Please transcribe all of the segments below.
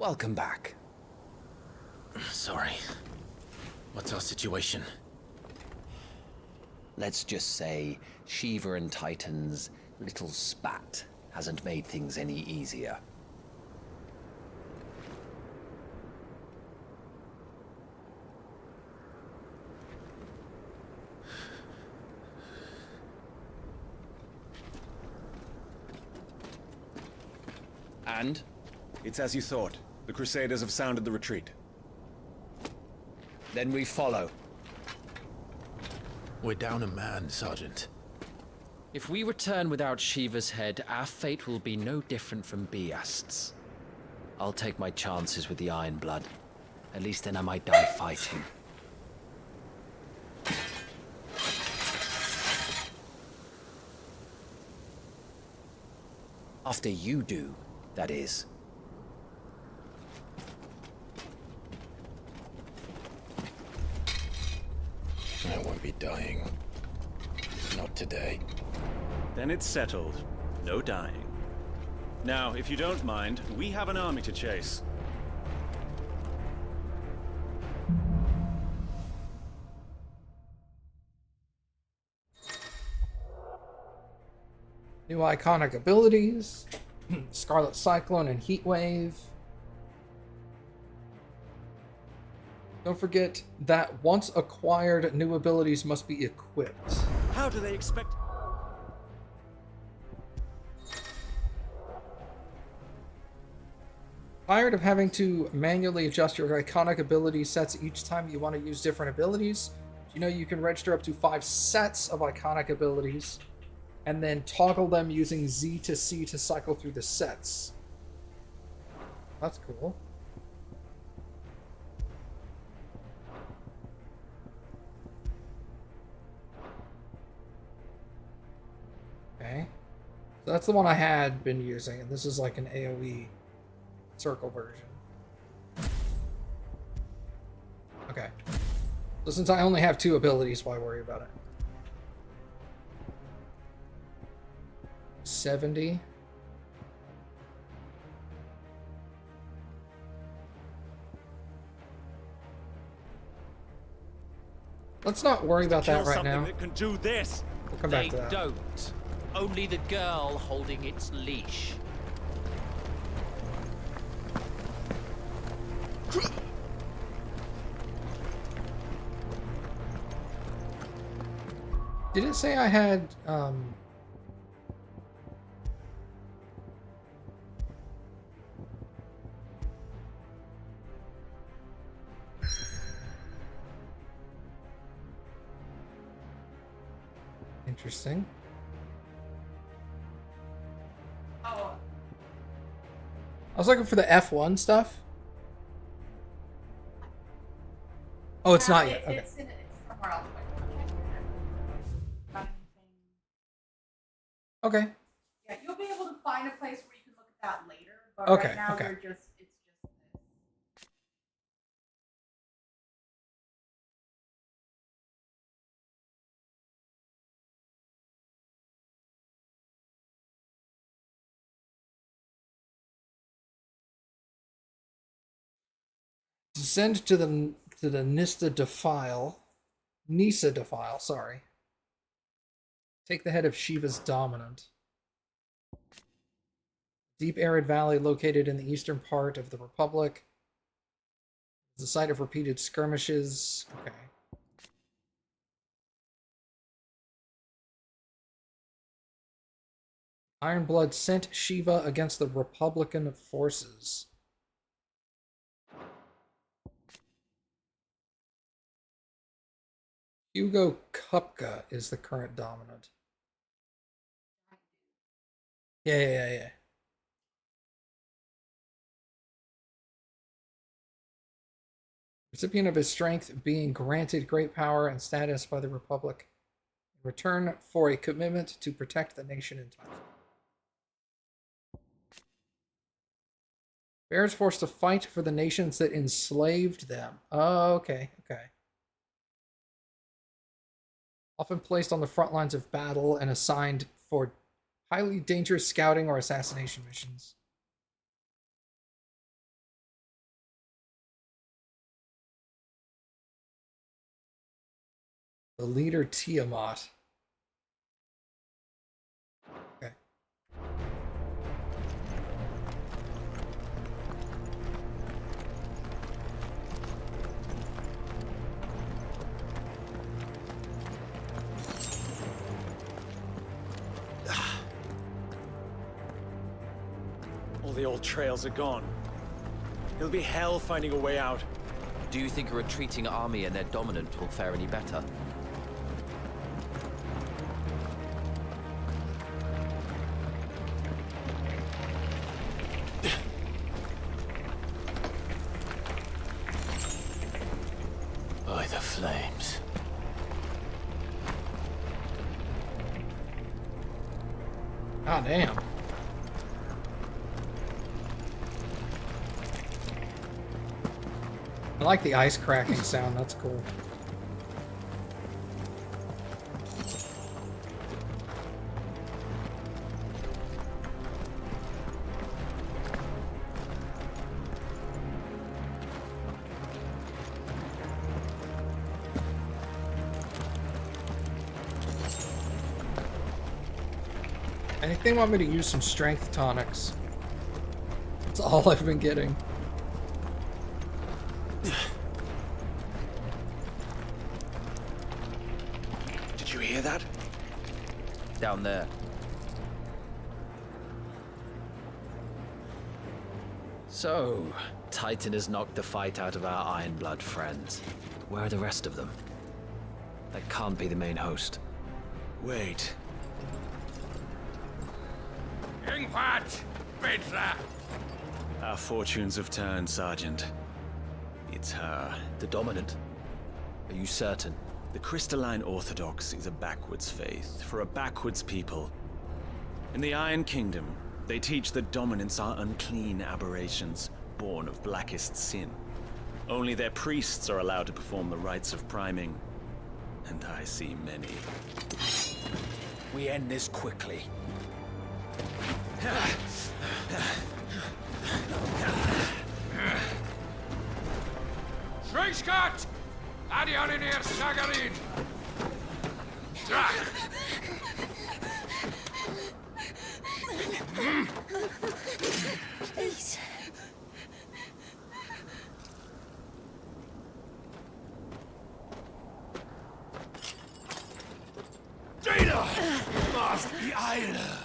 Welcome back. Sorry. What's our situation? Let's just say Shiva and Titan's little spat hasn't made things any easier. And? It's as you thought. The Crusaders have sounded the retreat. Then we follow. We're down a man, Sergeant. If we return without Shiva's head, our fate will be no different from Biast's. I'll take my chances with the Iron Blood. At least then I might die fighting. After you do, that is. I won't be dying. Not today. Then it's settled. No dying. Now, if you don't mind, we have an army to chase. New iconic abilities. Scarlet Cyclone and Heat Wave. Don't forget that once acquired, new abilities must be equipped. How do they expect... Tired of having to manually adjust your iconic ability sets each time you want to use different abilities? You know you can register up to 5 sets of iconic abilities and then toggle them using Z to C to cycle through the sets. That's cool. Okay. So that's the one I had been using, and this is like an AoE circle version. Okay. So since I only have 2 abilities, why worry about it? 70. Let's not worry about that right now. That can do this. We'll come back to They that. don't. Only the girl holding its leash. Did it say I had, Interesting. I was looking for the F1 stuff. Oh, it's not yet. Okay. It's somewhere else. Okay. Yeah, you'll be able to find a place where you can look at that later. But Okay, right now okay. it's just this. Descend to the Nisa defile, sorry. Take the head of Shiva's dominant. Deep arid valley located in the eastern part of the Republic. It's the site of repeated skirmishes. Okay. Ironblood sent Shiva against the Republican forces. Hugo Kupka is the current dominant. Yeah. Recipient of his strength being granted great power and status by the Republic in return for a commitment to protect the nation in time. Bears forced to fight for the nations that enslaved them. Oh, okay. Often placed on the front lines of battle and assigned for highly dangerous scouting or assassination missions. The leader Tiamat. Okay. All the old trails are gone. It'll be hell finding a way out. Do you think a retreating army and their dominant will fare any better? By the flames. God damn. I like the ice cracking sound, that's cool. Anything want me to use some strength tonics? That's all I've been getting. Did you hear that? Down there. So, Titan has knocked the fight out of our Ironblood friends. Where are the rest of them? That can't be the main host. Wait. Our fortunes have turned, Sergeant. It's her. The dominant? Are you certain? The Crystalline Orthodox is a backwards faith for a backwards people. In the Iron Kingdom, they teach that dominants are unclean aberrations, born of blackest sin. Only their priests are allowed to perform the rites of priming. And I see many. We end this quickly. Schweinskat! Adioninir Sagarin! Drach! Please. Jada! Must be Eile!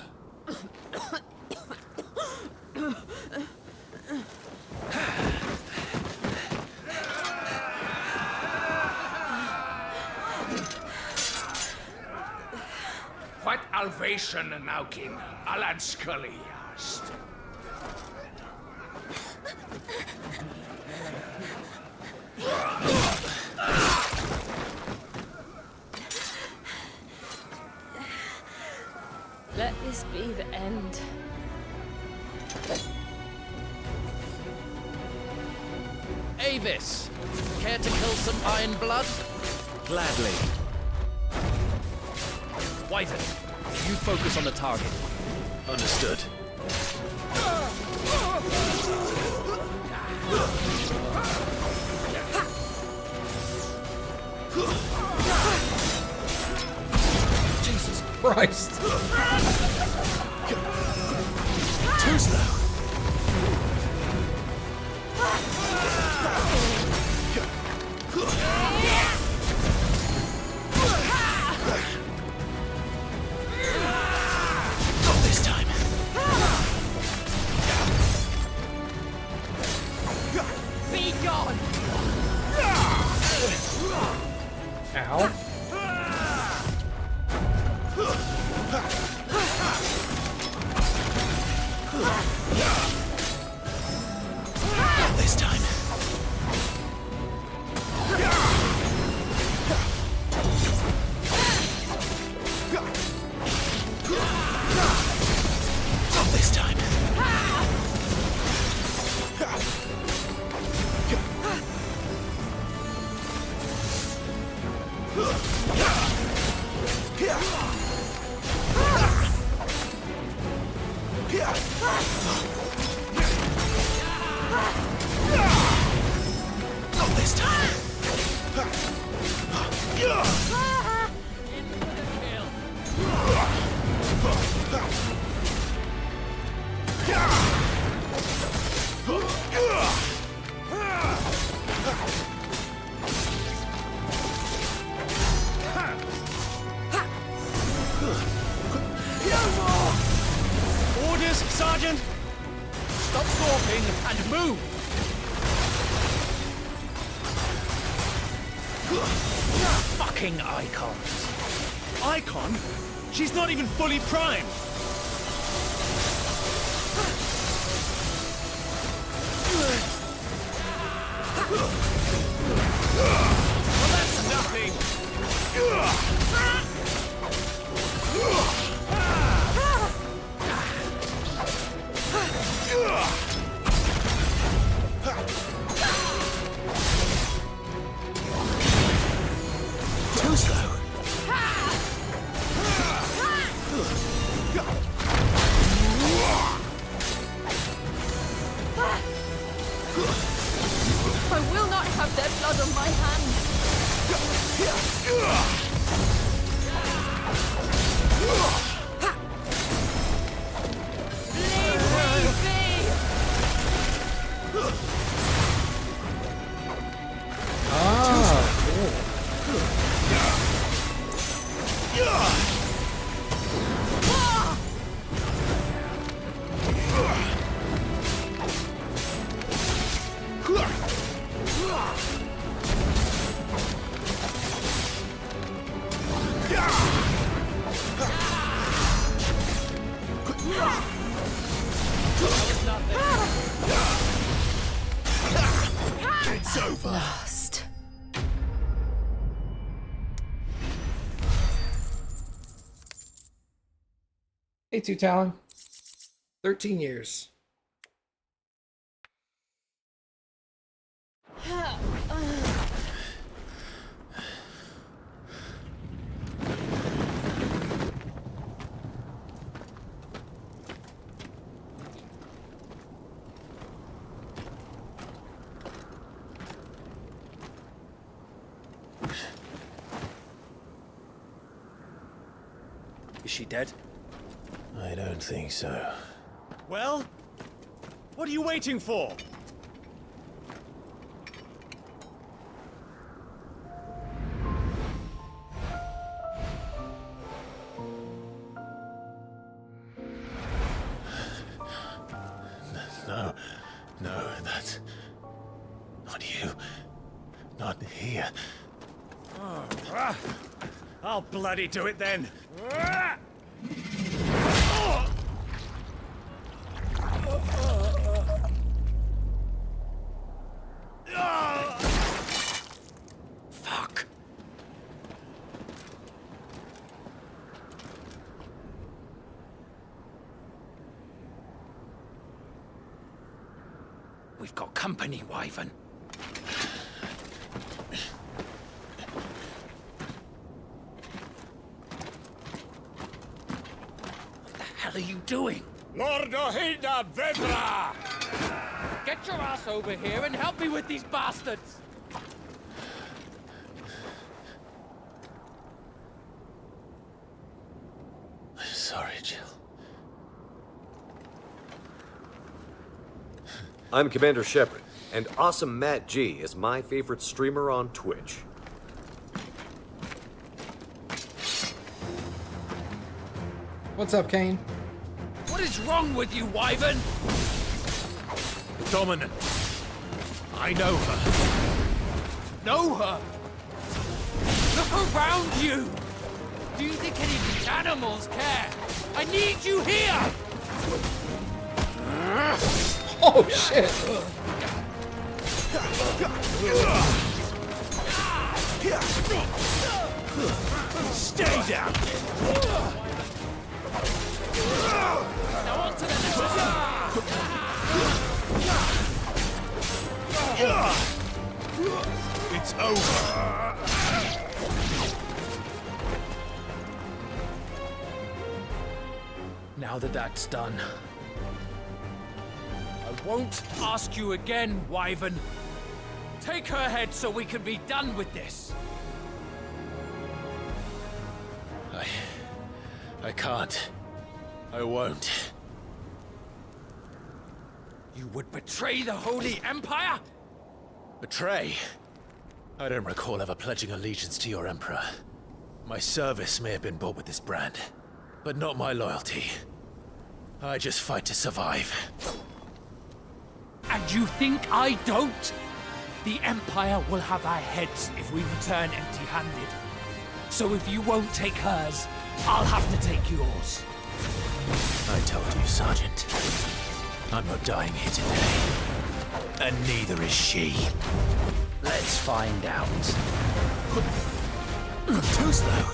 What Alvation Naukin, Alan Scully asked. Let this be the end. Avis! Care to kill some Ironblood? Gladly. Wyvern, you focus on the target. Understood. Jesus Christ. Too slow. Not this time. Be gone! Ow. Not this time. Not this time. Not this time. Orders, Sergeant! Stop talking and move! Fucking icons. Icon? She's not even fully primed! Well, that's nothing! Too slow. I will not have their blood on my hands. Leave me be! Ah, cool. It's over. Lost. Hey, Two Talon. 13 years. Is she dead? I don't think so. Well? What are you waiting for? No, that's... not you. Not here. I'll bloody do it then. Fuck. We've got company, Wyvern. What the hell are you doing? Lord Ohida Vedra! Get your ass over here and help me with these bastards! I'm sorry, Jill. I'm Commander Shepard, and AwesomeMattG is my favorite streamer on Twitch. What's up, Kane? What is wrong with you, Wyvern? Dominant. I know her. Know her? Look around you! Do you think any of these animals care? I need you here! Oh, shit! Stay down! Now on to the next one! It's over. Now that that's done, I won't ask you again, Wyvern. Take her head so we can be done with this. I can't. I won't. You would betray the Holy Empire? Betray? I don't recall ever pledging allegiance to your Emperor. My service may have been bought with this brand, but not my loyalty. I just fight to survive. And you think I don't? The Empire will have our heads if we return empty-handed. So if you won't take hers, I'll have to take yours. I told you, Sergeant. I'm not dying here today. And neither is she. Let's find out. Too slow.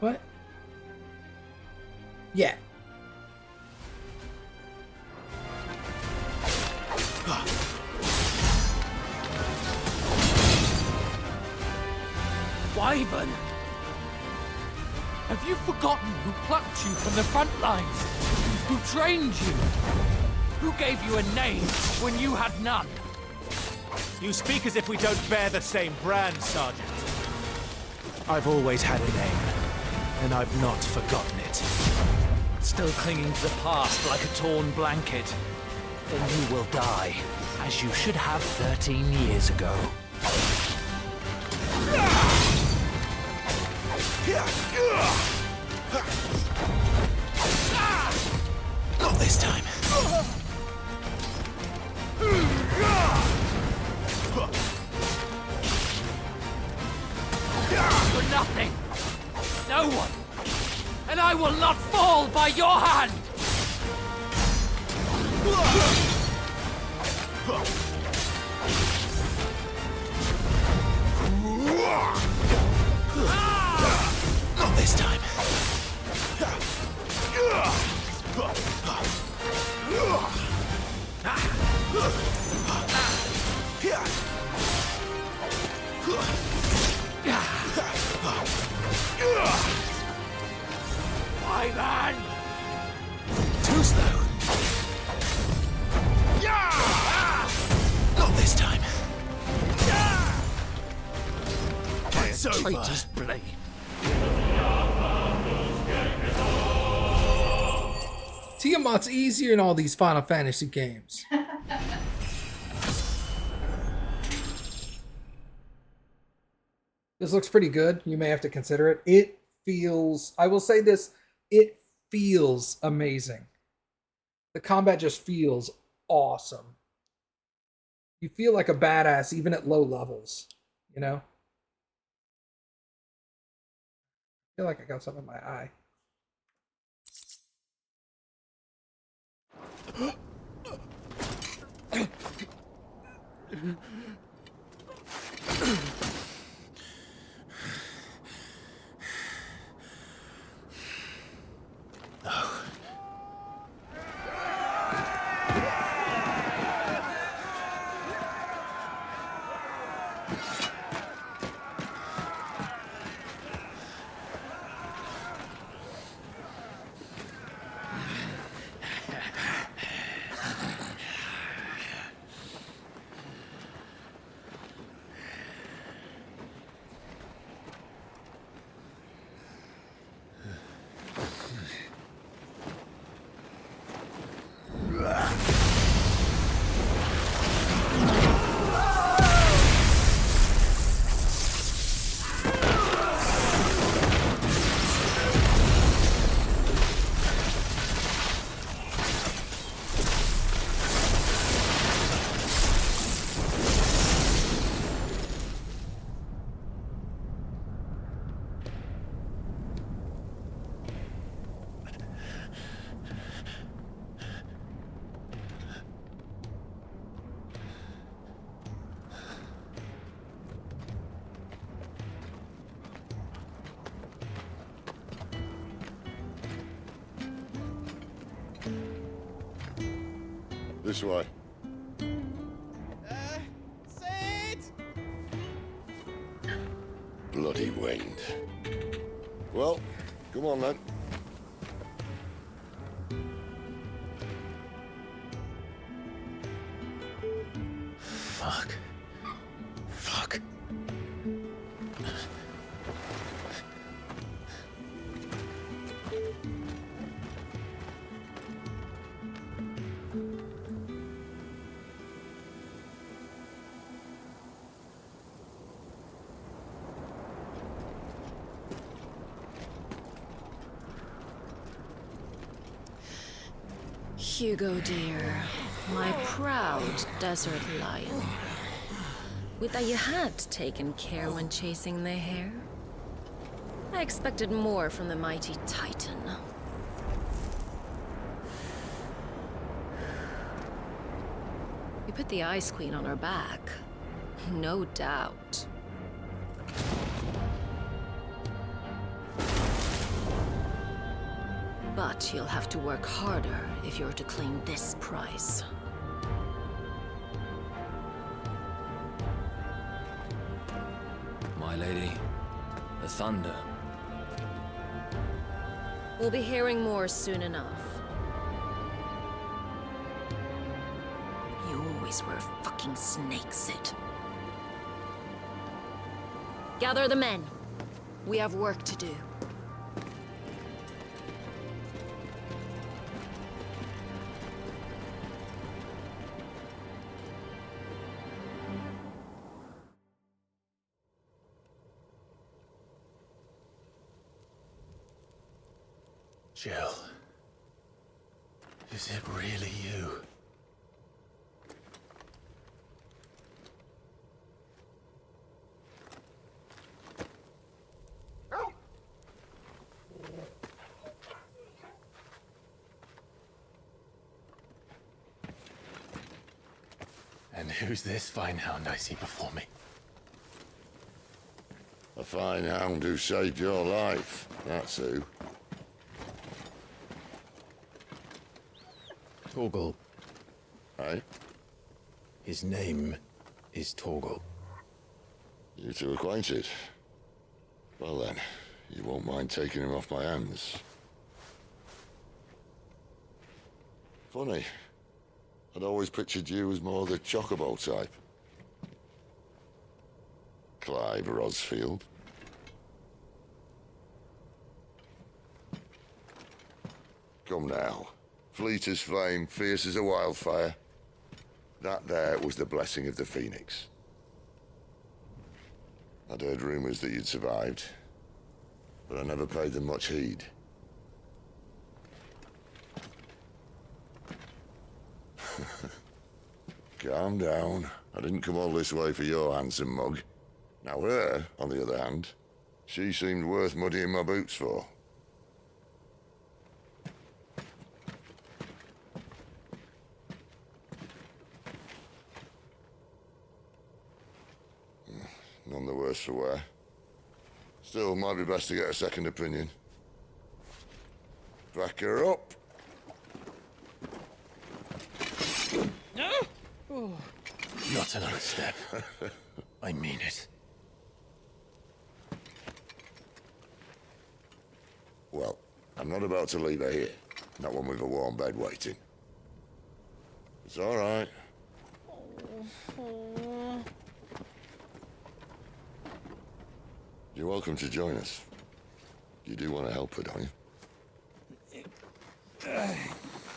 What? Yeah. Wyvern! Have you forgotten who plucked you from the front lines? Who trained you? Who gave you a name when you had none? You speak as if we don't bear the same brand, Sergeant. I've always had a name, and I've not forgotten it. Still clinging to the past like a torn blanket. Then you will die, as you should have 13 years ago. Not this time. For nothing! No one! And I will not fall by your hand! Not this time. Wyvern! Too slow. Not this time. It's over. Traitor's blade. Tiamat's easier in all these Final Fantasy games. This looks pretty good. You may have to consider it. It feels, I will say this, it feels amazing. The combat just feels awesome. You feel like a badass even at low levels, you know? I feel like I got something in my eye. This way. Sid! Bloody wind. Well, come on then. Fuck. Fuck. Hugo, dear, my proud desert lion. Would that you had taken care when chasing the hare? I expected more from the mighty Titan. We put the Ice Queen on her back, no doubt. But you'll have to work harder if you're to claim this prize. My lady, the thunder. We'll be hearing more soon enough. You always were a fucking snake, Sid. Gather the men. We have work to do. Jill. Is it really you? And who's this fine hound I see before me? A fine hound who saved your life, that's who. Torgal. Eh? His name is Torgal. You two acquainted? Well then, you won't mind taking him off my hands. Funny. I'd always pictured you as more the chocobo type. Clive Rosfield. Come now. Fleet as flame, fierce as a wildfire. That there was the blessing of the Phoenix. I'd heard rumors that you'd survived, but I never paid them much heed. Calm down. I didn't come all this way for your handsome mug. Now her, on the other hand, she seemed worth muddying my boots for. None the worse for wear. Still, might be best to get a second opinion. Back her up. Not another step. I mean it. Well, I'm not about to leave her here. Not one with a warm bed waiting. It's all right. You're welcome to join us. You do want to help her, don't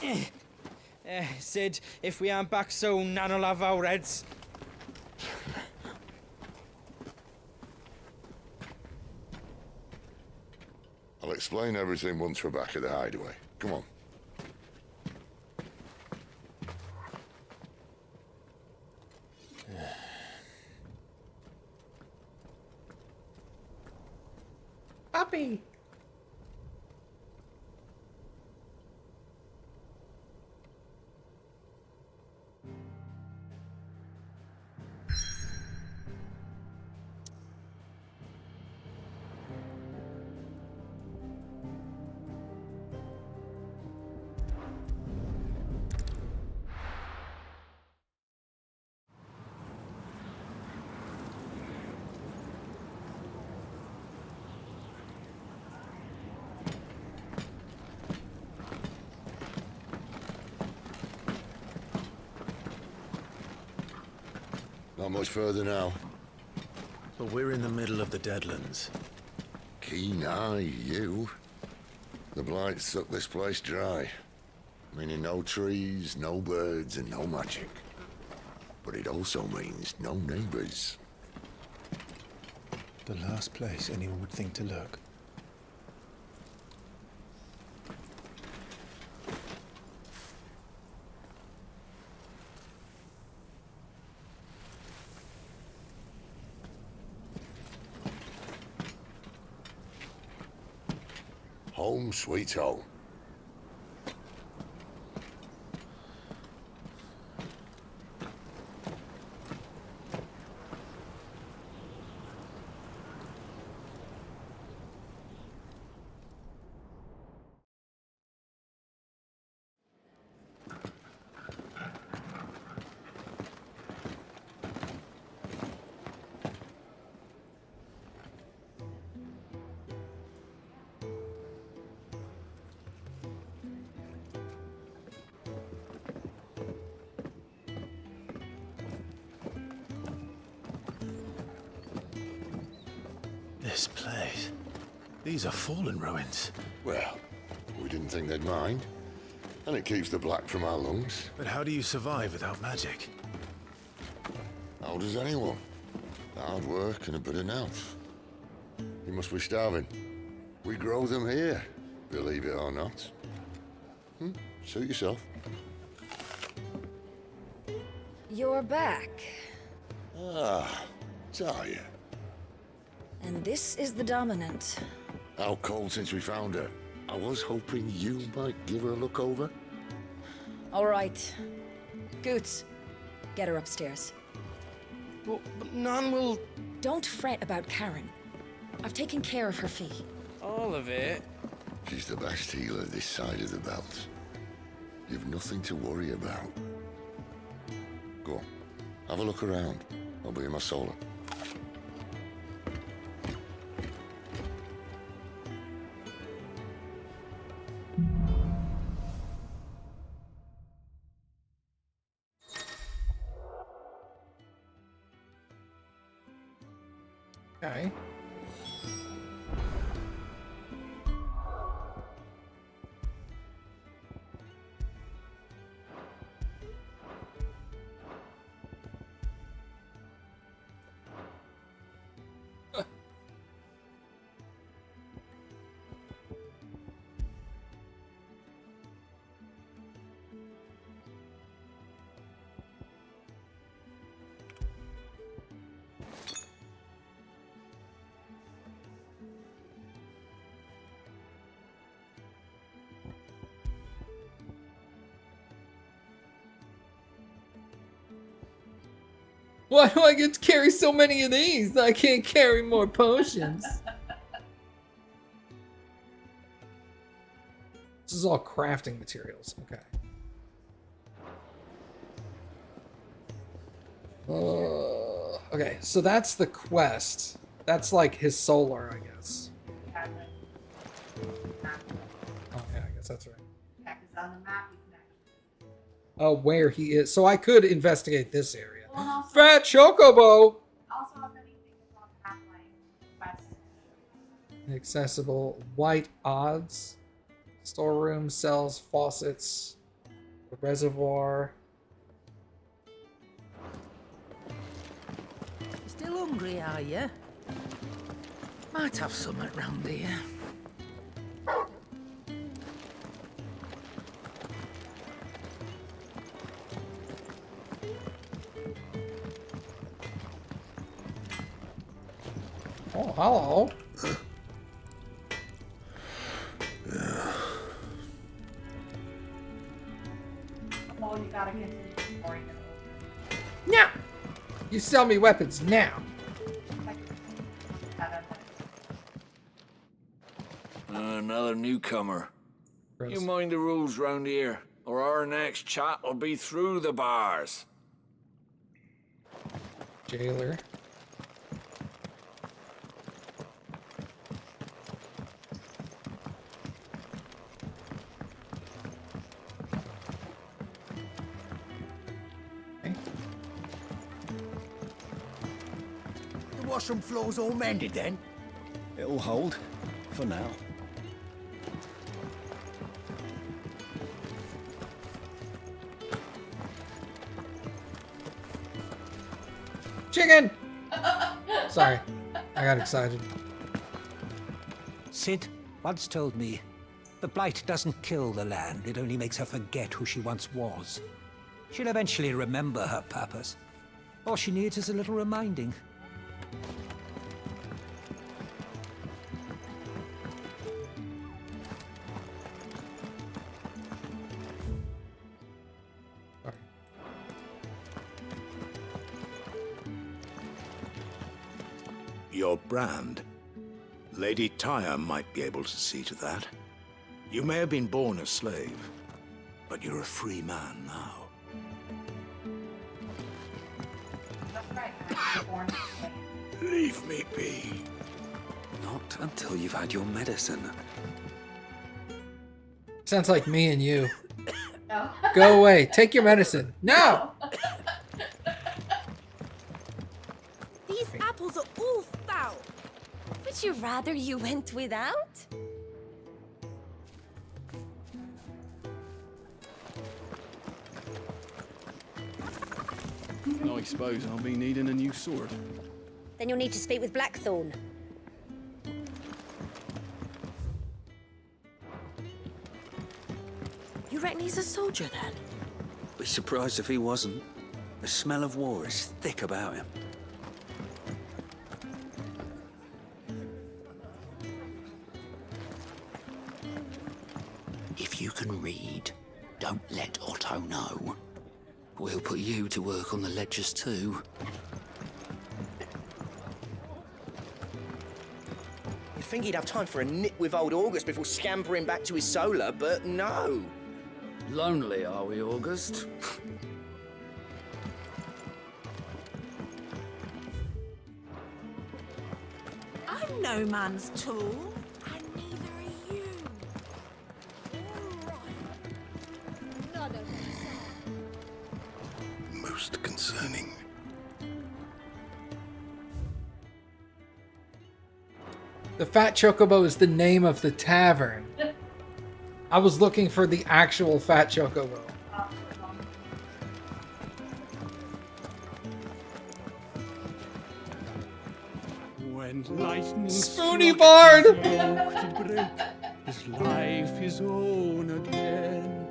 you? Sid, if we aren't back soon, Nan'll have our heads. I'll explain everything once we're back at the hideaway. Come on. Puppy! Not much further now. But we're in the middle of the Deadlands. Keen eye, you. The blight sucked this place dry. Meaning no trees, no birds, and no magic. But it also means no neighbors. The last place anyone would think to look. Home sweet home. This place. These are fallen ruins. Well, we didn't think they'd mind. And it keeps the black from our lungs. But how do you survive without magic? How does anyone? Hard work and a bit of nous. You must be starving. We grow them here, believe it or not. Suit yourself. You're back. Ah, Talia. And this is the Dominant. Out cold since we found her. I was hoping you might give her a look over. All right. Goots, get her upstairs. But Nan will... Don't fret about Karen. I've taken care of her fee. All of it? She's the best healer this side of the belt. You've nothing to worry about. Go on, have a look around. I'll be in my solar. Okay. Why do I get to carry so many of these? I can't carry more potions. This is all crafting materials. Okay. Okay, so that's the quest. That's like his solar, I guess. Oh yeah, I guess that's right. Heck is on the map. You can actually. Oh, where he is. So I could investigate this area. Well, also, Fat Chocobo! also, if anything is on the map, like quest. Accessible. White odds. Storeroom, cells, faucets. The reservoir. Still hungry, are you? Might have something round here. Oh, hello. Well, you gotta get to it before you get over. Now! You sell me weapons now. Another newcomer. Gross. You mind the rules round here, or our next chat will be through the bars. Jailer. Okay. washroom floor's all mended then? It'll hold. For now. Chicken! Sorry, I got excited. Sid once told me, the blight doesn't kill the land, it only makes her forget who she once was. She'll eventually remember her purpose. All she needs is a little reminding. Your brand. Lady Tyre might be able to see to that. You may have been born a slave, but you're a free man now. That's right. I was born this way. Leave me be. Not until you've had your medicine. Sounds like me and you. No. Go away. Take your medicine. No! These apples are all foul. Would you rather you went without? I suppose I'll be needing a new sword. Then you'll need to speak with Blackthorn. You reckon he's a soldier then? Be surprised if he wasn't. The smell of war is thick about him. If you can read, don't let Otto know. We'll put you to work on the ledgers too. You'd think he'd have time for a nip with old August before scampering back to his solar, but no. Lonely, are we, August? I'm no man's tool, and neither are you. All right. None of us Most concerning. The Fat Chocobo is the name of the tavern. I was looking for the actual Fat Chocobo. When lightning Spoony Bard! to break, his life his own again.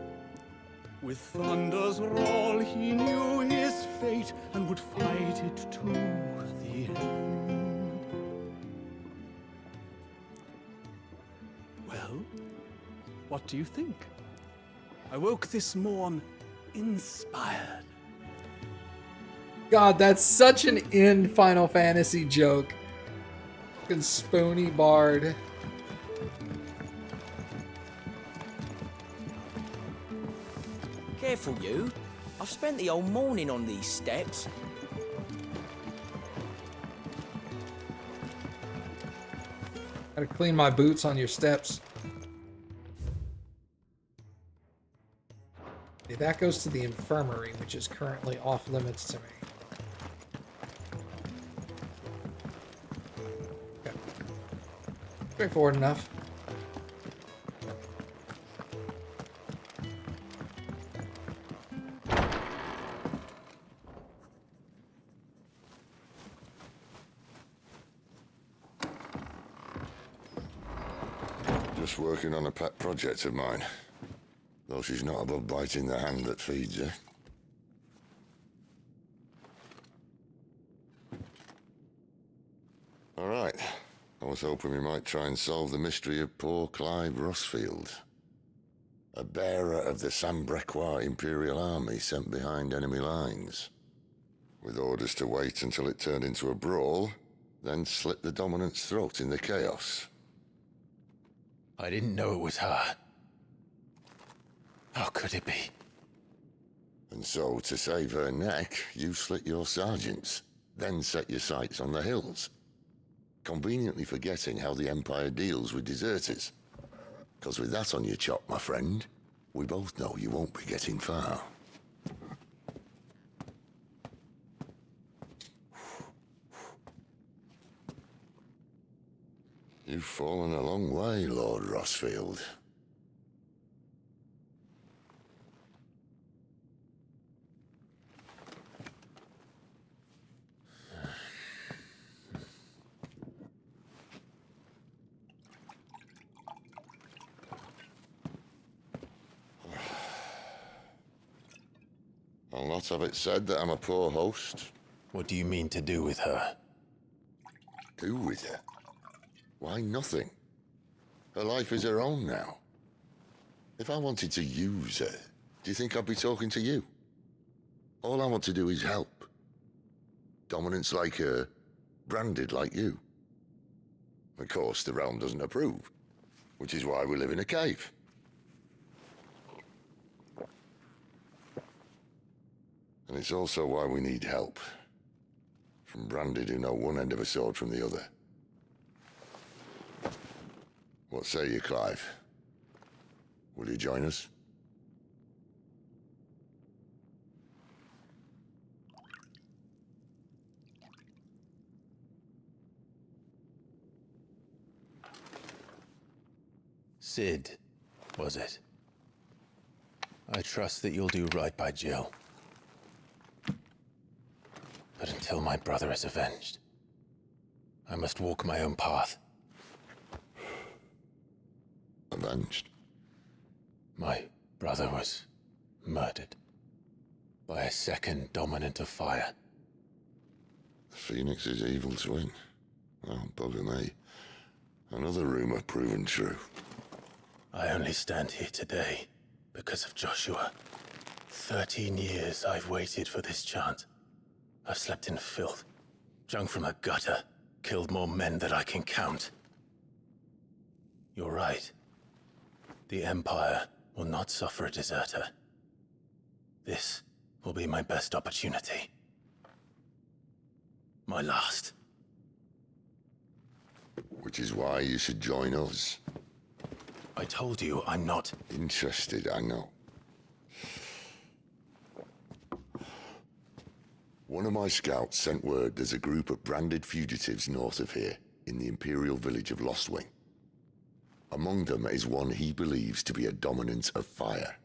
With thunder's roll he knew his fate and would fight it to the end. Well, what do you think? I woke this morn inspired. God, that's such an in Final Fantasy joke. Fucking Spoony Bard. Careful, you. I've spent the whole morning on these steps. Gotta clean my boots on your steps. Okay, that goes to the infirmary, which is currently off limits to me. Okay. Straightforward enough. Just working on a pet project of mine. Though she's not above biting the hand that feeds her. All right. I was hoping we might try and solve the mystery of poor Clive Rossfield. A bearer of the Sambrequois Imperial Army sent behind enemy lines. With orders to wait until it turned into a brawl, then slit the dominant's throat in the chaos. I didn't know it was her. How could it be? And so, to save her neck, you slit your sergeants, then set your sights on the hills. Conveniently forgetting how the Empire deals with deserters. Because with that on your chop, my friend, we both know you won't be getting far. You've fallen a long way, Lord Rossfield. I'll not have it said that I'm a poor host. What do you mean to do with her? Do with her? Why, nothing. Her life is her own now. If I wanted to use her, do you think I'd be talking to you? All I want to do is help. Dominants like her, branded like you. Of course, the realm doesn't approve, which is why we live in a cave. And it's also why we need help. From branded who know one end of a sword from the other. What say you, Clive? Will you join us? Sid, was it? I trust that you'll do right by Jill. But until my brother is avenged, I must walk my own path. Avenged? My brother was murdered by a second dominant of fire. The Phoenix's evil twin. Oh, bugger me. Another rumor proven true. I only stand here today because of Joshua. 13 years I've waited for this chance. I've slept in filth, drunk from a gutter, killed more men than I can count. You're right. The Empire will not suffer a deserter. This will be my best opportunity. My last. Which is why you should join us. I told you I'm not interested, I know. One of my scouts sent word there's a group of branded fugitives north of here, in the Imperial village of Lostwing. Among them is one he believes to be a dominant of fire.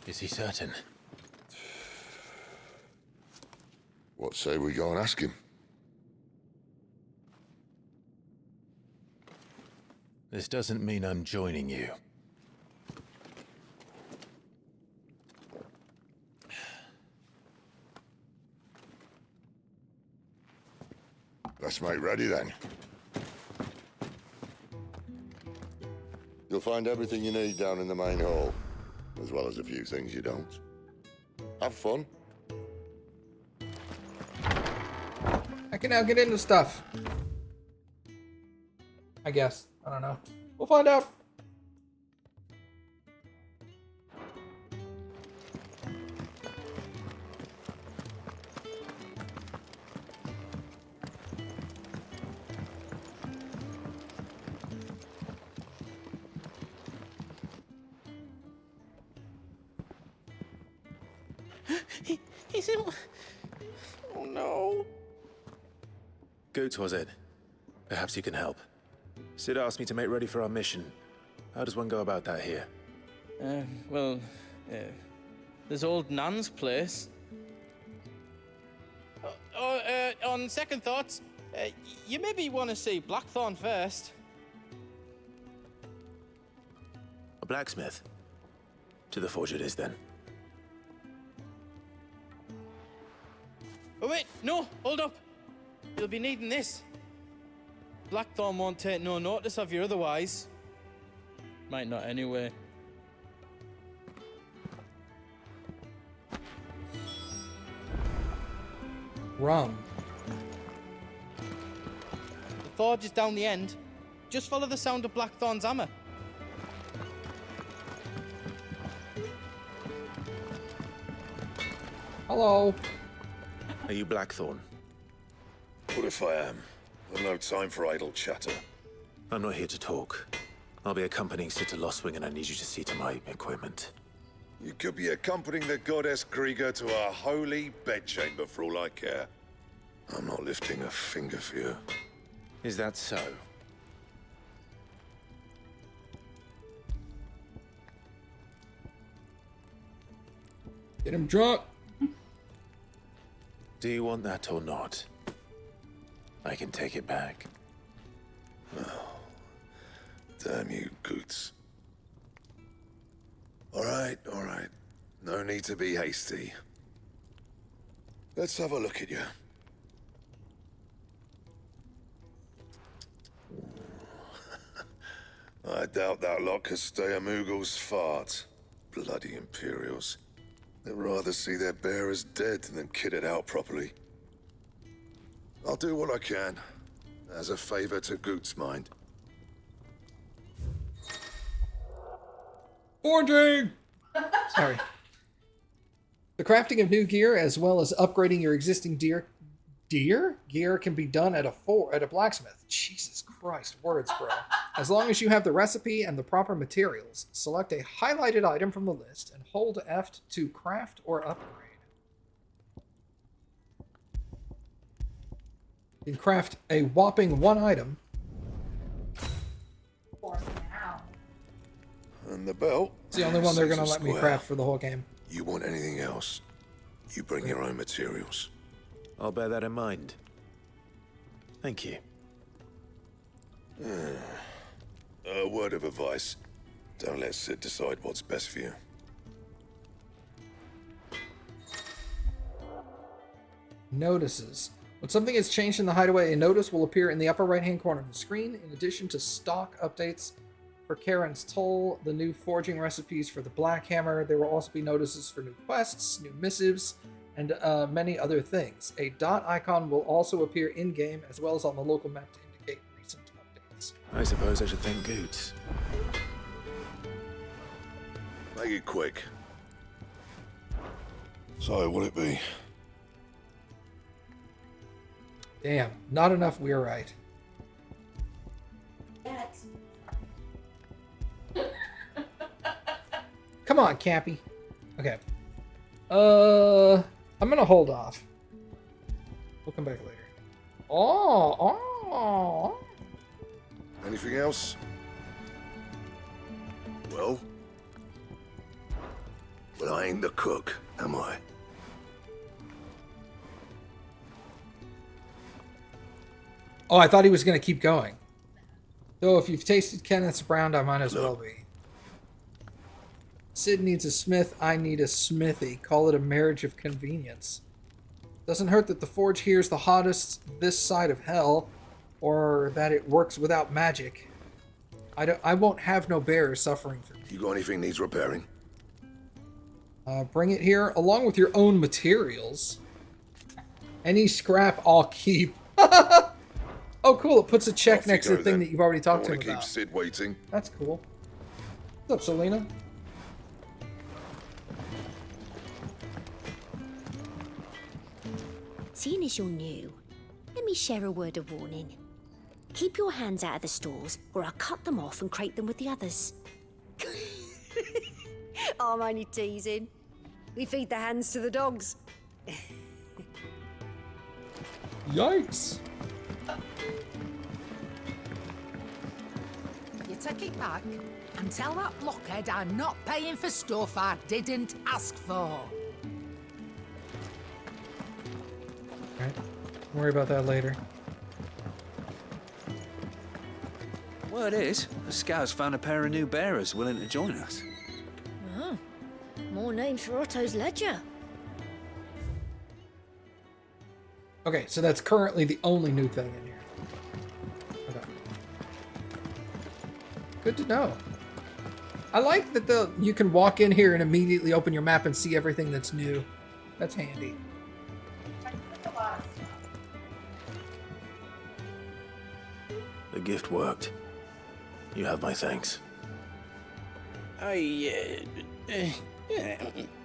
Is he certain? What say we go and ask him? This doesn't mean I'm joining you. Let's make ready then. You'll find everything you need down in the main hall, as well as a few things you don't. Have fun. I can now get into stuff. I guess. I don't know. We'll find out. He's in... Oh no. Goots, was it? Perhaps you can help. Sid asked me to make ready for our mission. How does one go about that here? There's old Nan's place. On second thoughts, you maybe want to see Blackthorn first. A blacksmith? To the forge it is, then. Oh wait, no, hold up. You'll be needing this. Blackthorn won't take no notice of you otherwise. Might not anyway. Rum. The forge is down the end. Just follow the sound of Blackthorn's hammer. Hello. Are you Blackthorn? What if I am? I've no time for idle chatter. I'm not here to talk. I'll be accompanying Sid to Lostwing, and I need you to see to my equipment. You could be accompanying the goddess Krieger to our holy bedchamber for all I care. I'm not lifting a finger for you. Is that so? Get him drunk. Do you want that or not? I can take it back. Oh, damn you, Goots. All right. No need to be hasty. Let's have a look at you. I doubt that lot could stay a Moogle's fart. Bloody Imperials. They'd rather see their bearers dead than kitted out properly. I'll do what I can, as a favor to Goot's mind. Forging! Sorry. The crafting of new gear, as well as upgrading your existing gear can be done at a blacksmith. Jesus Christ, words, bro. As long as you have the recipe and the proper materials, select a highlighted item from the list and hold F to craft or upgrade. You can craft a whopping 1 item. For now. And the belt? It's the only one they're going to Says let me square. craft for the whole game. You want anything else? You bring your own materials. I'll bear that in mind. Thank you. A word of advice. Don't let Sid decide what's best for you. Notices. When something has changed in the hideaway, a notice will appear in the upper right-hand corner of the screen. In addition to stock updates for Karen's Toll, the new forging recipes for the Black Hammer, there will also be notices for new quests, new missives, and many other things. A dot icon will also appear in-game, as well as on the local map to indicate recent updates. I suppose I should thank Goots. Make it quick. So, what'll it be? Damn, not enough we're right. Come on, Cappy. Okay. I'm gonna hold off. We'll come back later. Oh. Anything else? Well, I ain't the cook, am I? Oh, I thought he was gonna keep going. Though if you've tasted Kenneth's Brown, I might as well be. Sid needs a smith, I need a smithy. Call it a marriage of convenience. Doesn't hurt that the forge here is the hottest this side of hell, or that it works without magic. I won't have no bearers suffering for me. You got anything needs repairing? Bring it here, along with your own materials. Any scrap I'll keep. Oh, cool, it puts a check Off next you to go, the thing then. that you've already talked to Don't him wanna about. keep Sid waiting. That's cool. What's up, Selena? Seeing as you're new, let me share a word of warning. Keep your hands out of the stores, or I'll cut them off and crate them with the others. I'm only teasing. We feed the hands to the dogs. Yikes. You take it back and tell that blockhead I'm not paying for stuff I didn't ask for. Alright. Worry about that later. Word is, the scouts found a pair of new bearers willing to join us. Oh, more names for Otto's ledger. Okay, so that's currently the only new thing in here. Okay. Good to know. I like that you can walk in here and immediately open your map and see everything that's new. That's handy. The gift worked. You have my thanks.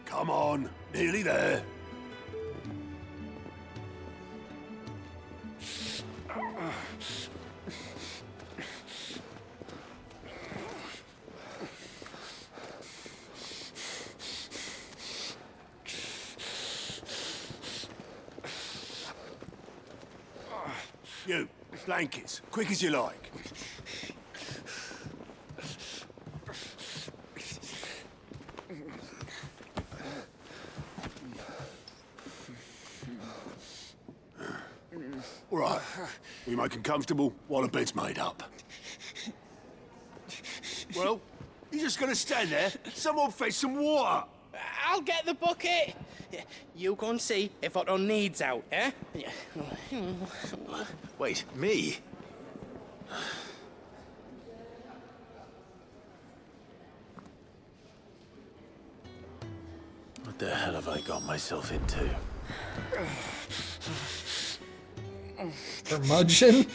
Come on, nearly there. You, blankets, quick as you like. All right, we make 'em comfortable while the bed's made up. Well, you're just gonna stand there? Someone fetch some water! I'll get the bucket. You go and see if Otto needs out, eh? Wait, me? What the hell have I got myself into? Curmudgeon?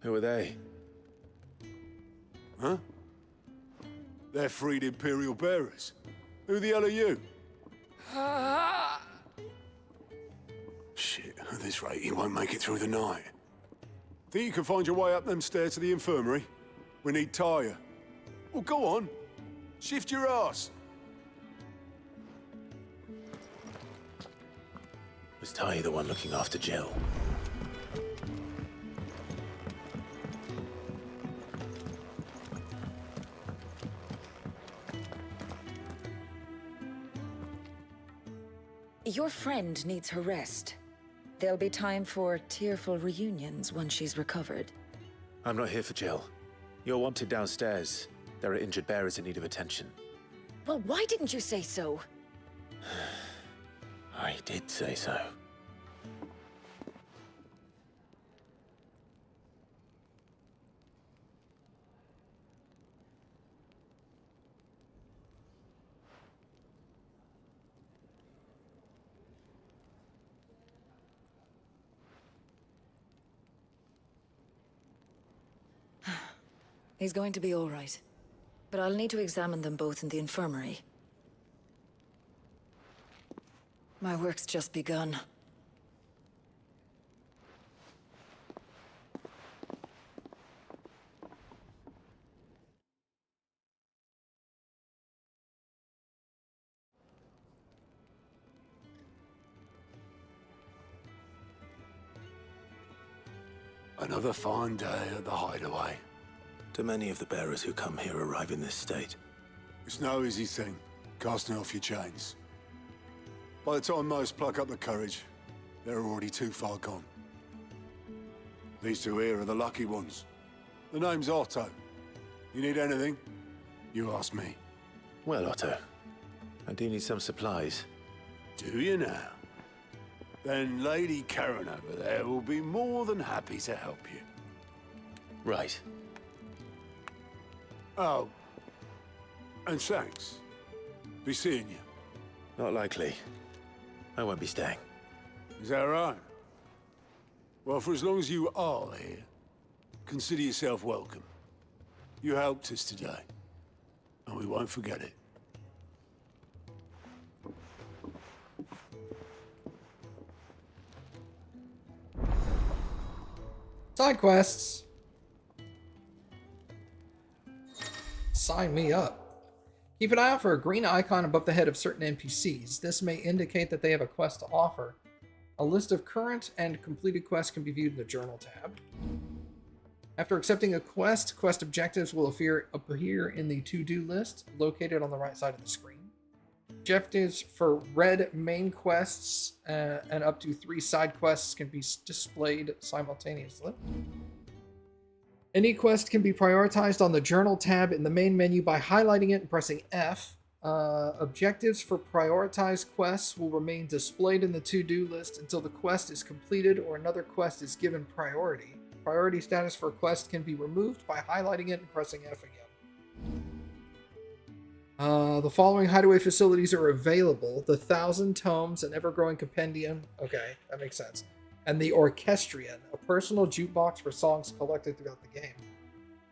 Who are they? Huh? They're freed Imperial bearers. Who the hell are you? Shit, at this rate, he won't make it through the night. Think you can find your way up them stairs to the infirmary? We need Tyre. Well, go on. Shift your ass. Was Ty the one looking after Jill? Your friend needs her rest. There'll be time for tearful reunions once she's recovered. I'm not here for Jill. You're wanted downstairs. There are injured bearers in need of attention. Well, why didn't you say so? I did say so. He's going to be all right. But I'll need to examine them both in the infirmary. My work's just begun. Another fine day at the hideaway. Do many of the bearers who come here arrive in this state? It's no easy thing, casting off your chains. By the time most pluck up the courage, they're already too far gone. These two here are the lucky ones. The name's Otto. You need anything, you ask me. Well, Otto, I do need some supplies. Do you now? Then Lady Karen over there will be more than happy to help you. Right. Oh, and thanks. Be seeing you. Not likely. I won't be staying. Is that right? Well, for as long as you are here, consider yourself welcome. You helped us today, and we won't forget it. Side quests. Sign me up. Keep an eye out for a green icon above the head of certain NPCs. This may indicate that they have a quest to offer. A list of current and completed quests can be viewed in the Journal tab. After accepting a quest, quest objectives will appear in the to-do list located on the right side of the screen. Objectives for red main quests and up to 3 side quests can be displayed simultaneously. Any quest can be prioritized on the Journal tab in the main menu by highlighting it and pressing F. Objectives for prioritized quests will remain displayed in the to-do list until the quest is completed or another quest is given priority. Priority status for a quest can be removed by highlighting it and pressing F again. The following hideaway facilities are available: the 1,000 Tomes, an ever-growing compendium. Okay, that makes sense. And the Orchestrion, a personal jukebox for songs collected throughout the game.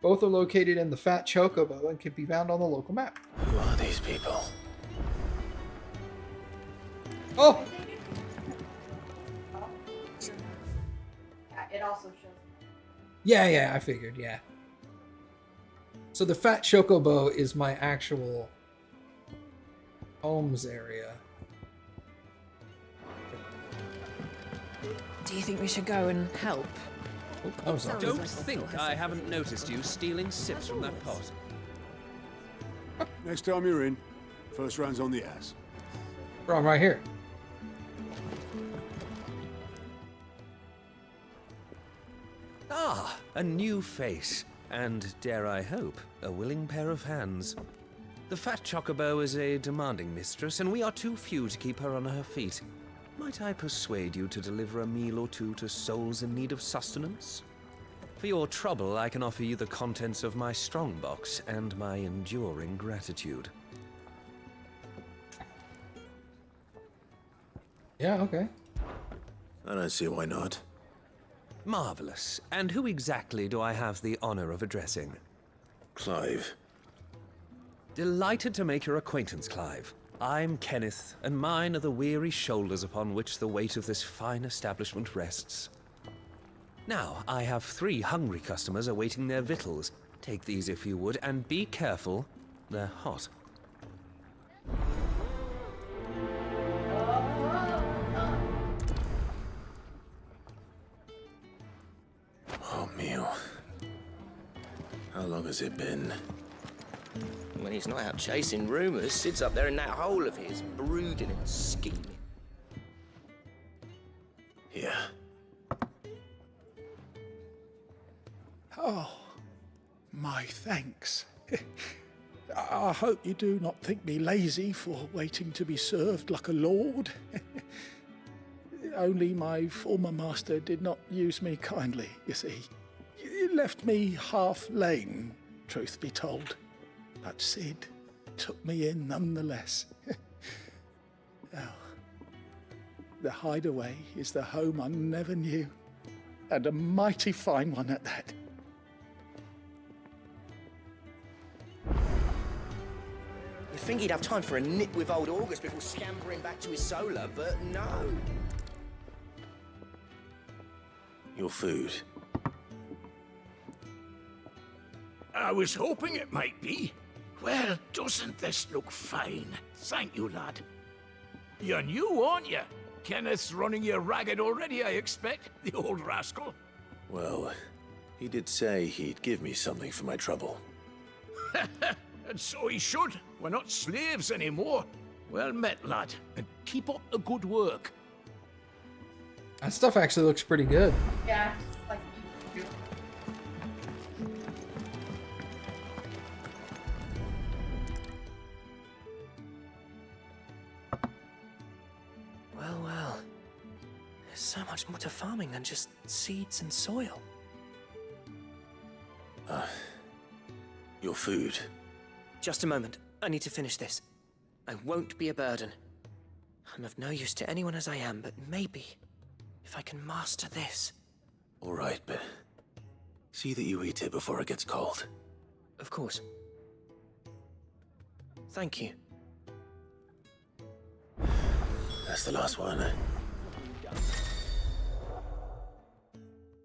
Both are located in the Fat Chocobo and can be found on the local map. Who are these people? Oh! Yeah, it also shows. Yeah, I figured, yeah. So the Fat Chocobo is my actual Homes area. Do you think we should go and help? Oh, sorry. Don't think I haven't noticed you stealing sips from that pot. Next time you're in, first round's on the ass. Bro, I'm right here. Ah, a new face. And, dare I hope, a willing pair of hands. The fat chocobo is a demanding mistress, and we are too few to keep her on her feet. Might I persuade you to deliver a meal or two to souls in need of sustenance? For your trouble, I can offer you the contents of my strongbox and my enduring gratitude. Yeah, okay. I don't see why not. Marvelous. And who exactly do I have the honor of addressing? Clive. Delighted to make your acquaintance, Clive. I'm Kenneth, and mine are the weary shoulders upon which the weight of this fine establishment rests. Now, I have 3 hungry customers awaiting their victuals. Take these if you would, and be careful, they're hot. Hot meal. How long has it been? When he's not out chasing rumours, sits up there in that hole of his, brooding and scheming. Here. Oh, my thanks. I hope you do not think me lazy for waiting to be served like a lord. Only my former master did not use me kindly, you see. He left me half lame, truth be told. But Sid took me in nonetheless. Well, the hideaway is the home I never knew, and a mighty fine one at that. You think he'd have time for a nip with old August before scampering back to his solar, but no. Your food. I was hoping it might be. Well, doesn't this look fine? Thank you, lad. You're new, aren't you? Kenneth's running you ragged already, I expect, the old rascal. Well, he did say he'd give me something for my trouble. And so he should. We're not slaves anymore. Well met, lad, and keep up the good work. That stuff actually looks pretty good. Yeah, just like you. Well, well. There's so much more to farming than just seeds and soil. Your food. Just a moment. I need to finish this. I won't be a burden. I'm of no use to anyone as I am, but maybe if I can master this. All right, but see that you eat it before it gets cold. Of course. Thank you. That's the last one.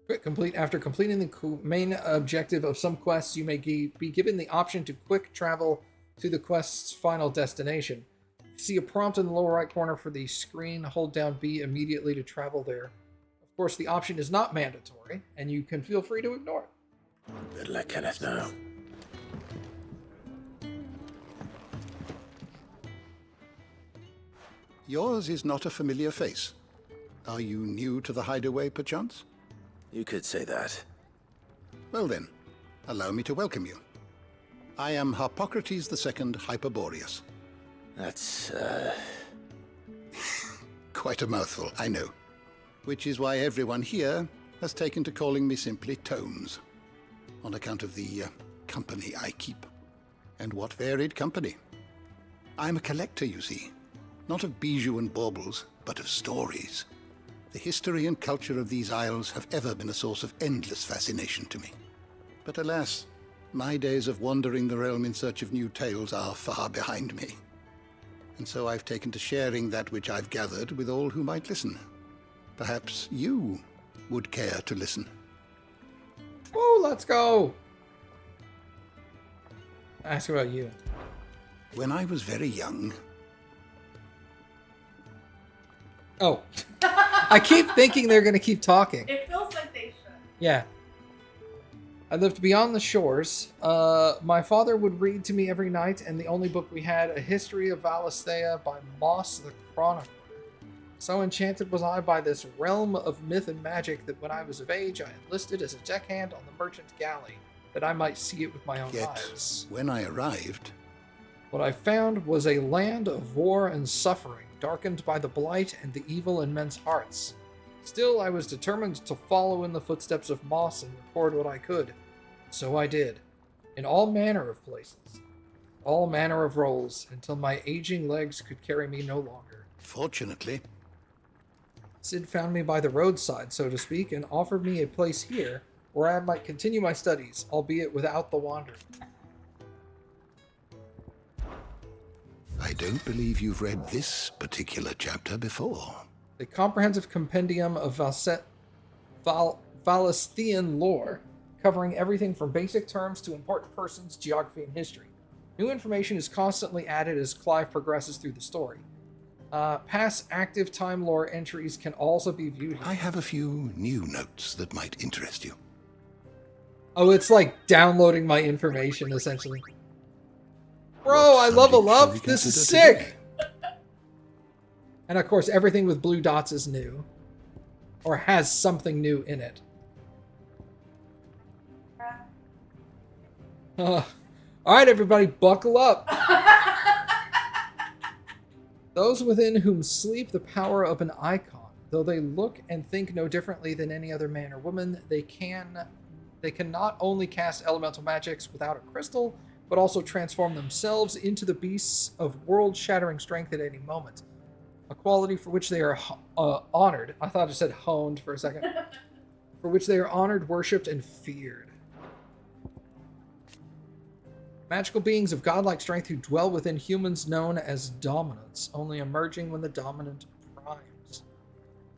Quick complete. After completing the main objective of some quests, you may be given the option to quick travel to the quest's final destination. See a prompt in the lower right corner for the screen. Hold down B immediately to travel there. Of course, the option is not mandatory, and you can feel free to ignore it. Better let Kenneth know. Yours is not a familiar face. Are you new to the hideaway, perchance? You could say that. Well then, allow me to welcome you. I am Harpocrates II Hyperboreus. That's, Quite a mouthful, I know. Which is why everyone here has taken to calling me simply Tomes, on account of the company I keep. And what varied company. I'm a collector, you see. Not of bijou and baubles, but of stories. The history and culture of these isles have ever been a source of endless fascination to me. But alas, my days of wandering the realm in search of new tales are far behind me. And so I've taken to sharing that which I've gathered with all who might listen. Perhaps you would care to listen. Oh, let's go! Ask about you. When I was very young, Oh. I keep thinking they're going to keep talking. It feels like they should. Yeah. I lived beyond the shores. My father would read to me every night, and the only book we had, A History of Valisthea by Moss the Chronicler. So enchanted was I by this realm of myth and magic that when I was of age, I enlisted as a deckhand on the merchant galley, that I might see it with my own eyes. When I arrived, what I found was a land of war and suffering, darkened by the blight and the evil in men's hearts. Still, I was determined to follow in the footsteps of Moss and record what I could. So I did, in all manner of places, all manner of roles, until my aging legs could carry me no longer. Fortunately, Sid found me by the roadside, so to speak, and offered me a place here where I might continue my studies, albeit without the wandering. I don't believe you've read this particular chapter before. The comprehensive compendium of Valisthean lore, covering everything from basic terms to important persons, geography, and history. New information is constantly added as Clive progresses through the story. Past active time lore entries can also be viewed here. I have a few new notes that might interest you. Oh, it's like downloading my information, essentially. Bro, I level up! This is sick! And of course, everything with blue dots is new. Or has something new in it. Alright, everybody, buckle up! Those within whom sleep the power of an icon. Though they look and think no differently than any other man or woman, they can not only cast elemental magics without a crystal, but also transform themselves into the beasts of world-shattering strength at any moment. A quality for which they are honored. I thought it said honed for a second. For which they are honored, worshipped, and feared. Magical beings of godlike strength who dwell within humans known as dominants, only emerging when the dominant primes.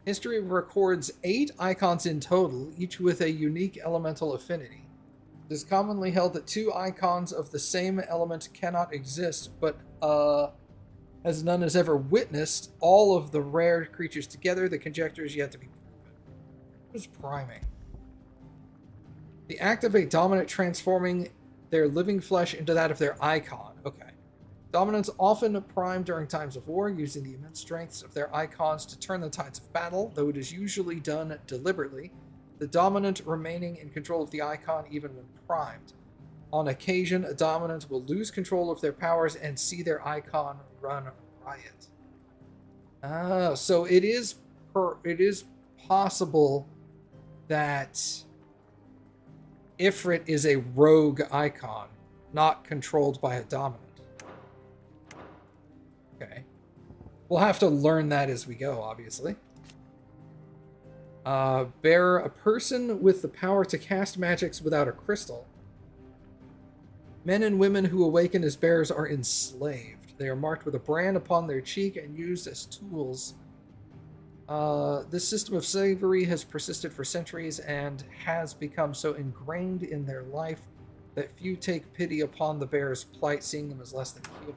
History records 8 icons in total, each with a unique elemental affinity. It is commonly held that 2 icons of the same element cannot exist, but as none has ever witnessed all of the rare creatures together, the conjecture is yet to be proven. What is priming? The act of a dominant transforming their living flesh into that of their icon. Okay. Dominants often prime during times of war, using the immense strengths of their icons to turn the tides of battle, though it is usually done deliberately, the dominant remaining in control of the icon even when primed. On occasion, a dominant will lose control of their powers and see their icon run riot. So it is possible that Ifrit is a rogue icon, not controlled by a dominant. Okay. We'll have to learn that as we go, obviously. Bear, a person with the power to cast magics without a crystal. Men and women who awaken as bears are enslaved. They are marked with a brand upon their cheek and used as tools. This system of slavery has persisted for centuries and has become so ingrained in their life that few take pity upon the bear's plight, seeing them as less than human.